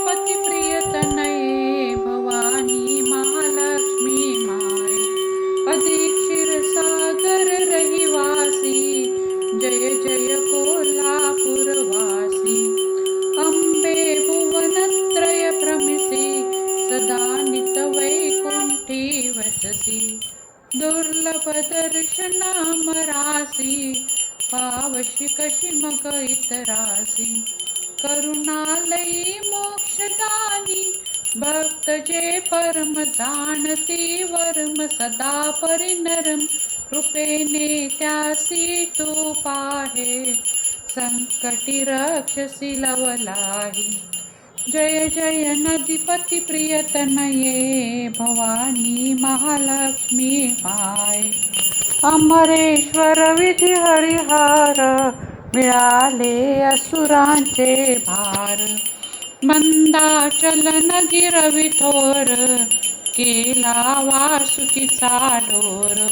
नदीपती प्रियतनये भवानी महालक्ष्मी माय अधिक क्षीरसागर रहिवासी जय जय कोल्हापूरवासी अंबे भुवनत्रय भ्रमिसी सदा नित वैकुंठी वससी दुर्लभ दर्शनामरासी पावशी कशी मग इतरासी करुणालयी मोक्षदानी भक्त जे परम जाणती वर्म सदा परिनरम कृपेने त्यासी तू पाहे संकटी रक्षसी लवलाही जय जय नदीपती प्रियतनये भवानी महालक्ष्मी माय अमरेश्वर विधी हरिहर मिळाले असुरांचे भार मंदाचल नगीर विठोर केला वासुकीचा डोर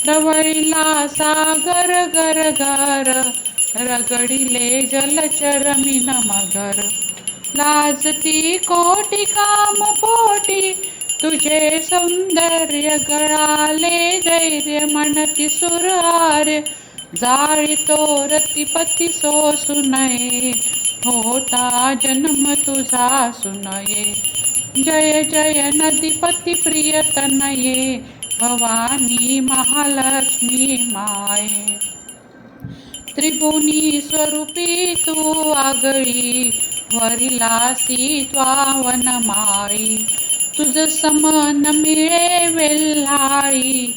ढवळीला सागर गर गर रगडिले जलचर मीन मगर लाजती कोटी काम पोटी तुझे सौंदर्य गळाले धैर्य म्हणती सुरहार्य जाळी तो रतिपती सोसू नये होता जन्म तुझा सुनये जय जय नदीपती प्रियतनये भवानी महालक्ष्मी माये त्रिभुवनी स्वरूपी तू आगळी वरिलासी त्वावनमाळी तुझ समान मिळे वेल्हाळी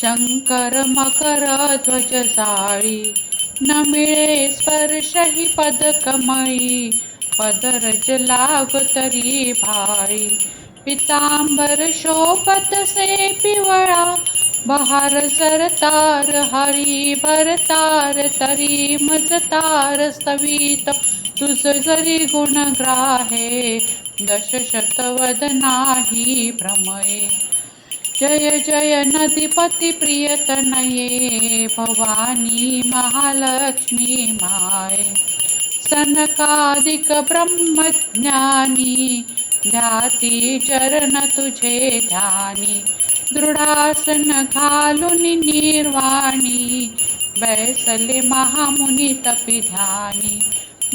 शंकर मकर ध्वज जाळी न मिळे स्पर्श ही पदकमळी पदरज लाग तरी भाळी पितांबर शोभत से पिवळा बहार सरतार हरी भरतार तरी मजतार स्तवित तुझ जरी गुणग्राहे दशशतवदनाही भ्रमये जय जय नदीपती प्रियतनये भवानी महालक्ष्मी माय सनकादिक ब्रह्मज्ञानी ध्याती चरण तुझे ध्यानी दृढासन घालून निर्वाणी बैसले महामुनी तपी ध्यानी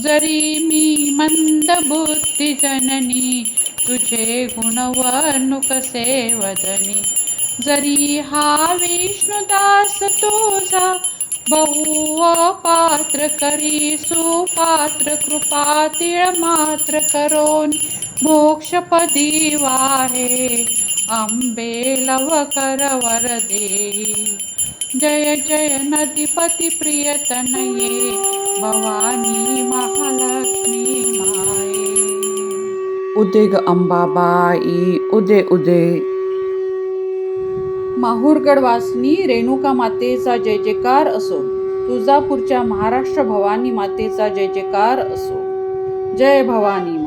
जरी मी मंद बुद्धी जननी तुझे गुणवर्णु कसे वदनी जरी हा विष्णुदास तुझा बहु पात्र करी सुपात्र कृपा तिळ मात्र करोन मोक्षपदी वाहे अंबे लवकर वर देई जय जय नदीपती प्रियतनये भवानी महालक्ष्मी माये उदे ग अंबाबाई उदे उदे. माहूरगड वासनी रेणुका मातेचा जय जयकार असो. तुळजापूरच्या महाराष्ट्र भवानी मातेचा जय जयकार असो. जय भवानी.